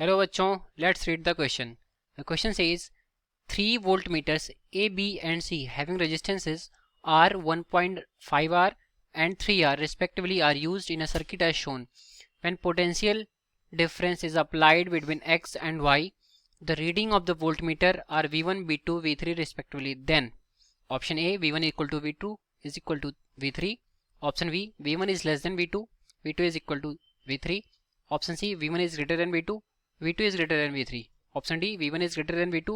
Hello बच्चों, let's read the question. The question says 3 voltmeters A, B and C having resistances R 1.5 R and 3 R respectively are used in a circuit as shown. When potential difference is applied between X and Y, the reading of the voltmeter are V1, V2, V3 respectively. Then option A, V1 equal to V2 is equal to V3. Option B, V1 is less than V2, V2 is equal to V3. Option C, V1 is greater than V2, V2 is greater than V3. Option D, V1 is greater than V2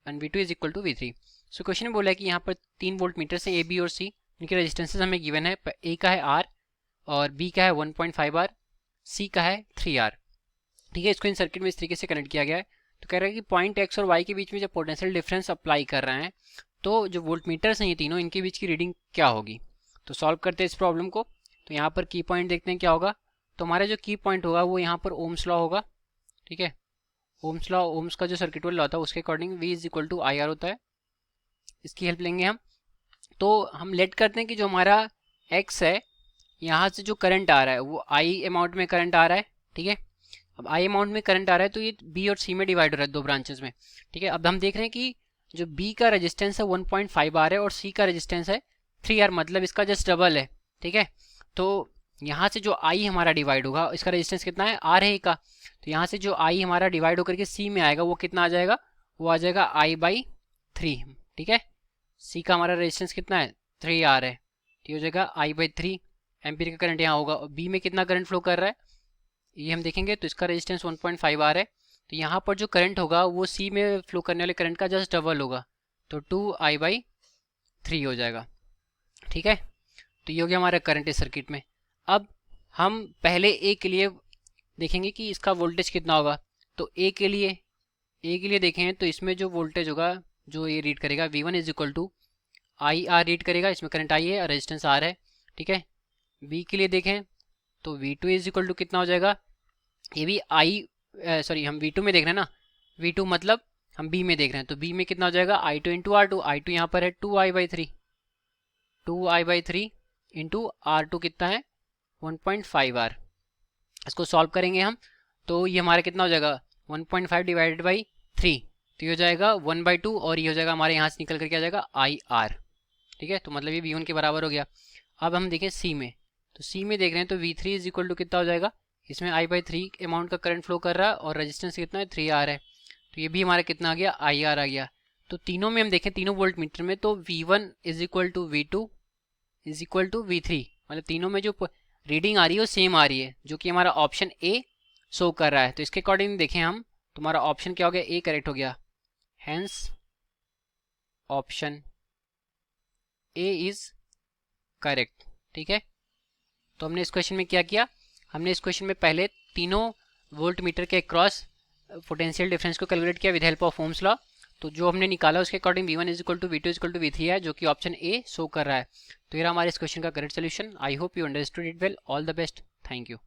and V2 is equal to V3. So question में बोला है कि यहाँ पर 3 volt meter से A B और सी, इनके resistances हमें गिवन है. ए का है आर और बी का है 1.5 आर, सी का है 3 आर. ठीक है, इसको इन सर्किट में इस तरीके से कनेक्ट किया गया है. तो कह रहा है कि पॉइंट एक्स और वाई के बीच में जब पोटेंशियल डिफरेंस अप्लाई कर रहे हैं तो जो वोल्ट मीटर्स हैं ये तीनों, इनके बीच की रीडिंग क्या होगी. तो सॉल्व करते हैं इस प्रॉब्लम को. तो यहाँ पर की पॉइंट देखते हैं क्या होगा. तो हमारा जो की पॉइंट होगा वो यहाँ पर ओम्स लॉ होगा. ठीक है, ओम्स लॉ, ओम्स का जो सर्किट लॉ होता है उसके according V is equal to I R होता है. इसकी हेल्प लेंगे हम. तो हम लेट करते हैं कि जो हमारा X है, यहाँ से जो करंट आ रहा है वो I अमाउंट में करंट आ रहा है. ठीक है, अब I अमाउंट में करंट आ रहा है तो ये B और C में डिवाइड हो रहा है, दो ब्रांचेस में. ठीक है, अब हम देख रहे हैं कि जो B का रेजिस्टेंस है 1.5 आर है और C का रेजिस्टेंस है 3 आर, मतलब इसका जस्ट डबल है. ठीक है, तो यहाँ से जो I हमारा डिवाइड होगा, इसका रेजिस्टेंस कितना है, R है का. तो यहाँ से जो I हमारा डिवाइड होकर के C में आएगा वो कितना आ जाएगा, वो आ जाएगा I/3. ठीक है, C का हमारा रेजिस्टेंस कितना है, 3 R है. ठीक हो जाएगा I/3 एम्पीयर का करंट यहाँ होगा. B में कितना करंट फ्लो कर रहा है ये हम देखेंगे. तो इसका रेजिस्टेंस 1.5 R है. तो यहाँ पर जो करंट होगा वो C में फ्लो करने वाले करंट का जस्ट डबल होगा, तो 2I/3 हो जाएगा. ठीक है, तो ये हो गया हमारा करंट इस सर्किट में. अब हम पहले ए के लिए देखेंगे कि इसका वोल्टेज कितना होगा. तो ए के लिए देखें तो इसमें जो वोल्टेज होगा जो ये रीड करेगा V1 is equal to I R read करेगा. इसमें करंट आई है और रेजिस्टेंस आर है. ठीक है, बी के लिए देखें तो V2 इज इक्वल टू कितना हो जाएगा, ये भी हम V2 में देख रहे हैं ना, V2 मतलब हम B में देख रहे हैं. तो B में कितना हो जाएगा I2 इंटू R2. I2 यहाँ पर है 2I/3 इंटू R2 कितना है 1.5 R. इसको सॉल्व करेंगे हम तो ये हमारा कितना हो जाएगा 1.5 डिवाइडेड बाई 3, तो ये हो जाएगा 1/2 और ये हो जाएगा हमारे यहाँ से निकल करके आ जाएगा IR. ठीक है, तो मतलब ये V1 के बराबर हो गया. अब हम देखें C में, तो C में देख रहे हैं तो V3 इज इक्वल टू कितना हो जाएगा, इसमें I/3 अमाउंट का करंट फ्लो कर रहा है और रेजिस्टेंस कितना है 3R है. तो ये भी हमारा कितना आ गया IR आ गया. तो तीनों में हम देखें, तीनों वोल्ट मीटर में, तो V1 is equal to V2 is equal to V3, मतलब तीनों में जो रीडिंग आ रही है वो सेम आ रही है, जो कि हमारा ऑप्शन ए शो कर रहा है. तो इसके अकॉर्डिंग देखें हम, तुम्हारा ऑप्शन क्या हो गया, ए करेक्ट हो गया. Hence option A is correct. ठीक है, तो हमने इस क्वेश्चन में क्या किया, हमने इस क्वेश्चन में पहले तीनों वोल्ट मीटर के क्रॉस पोटेंशियल डिफरेंस को कैलकुलेट किया with help of Ohm's law. तो जो हमने निकाला उसके according V1 is equal to V2 is equal to V3 है, जो कि ऑप्शन ए शो कर रहा है. तो ये हमारे इस क्वेश्चन का correct solution. I hope you understood it well. All the best. Thank you.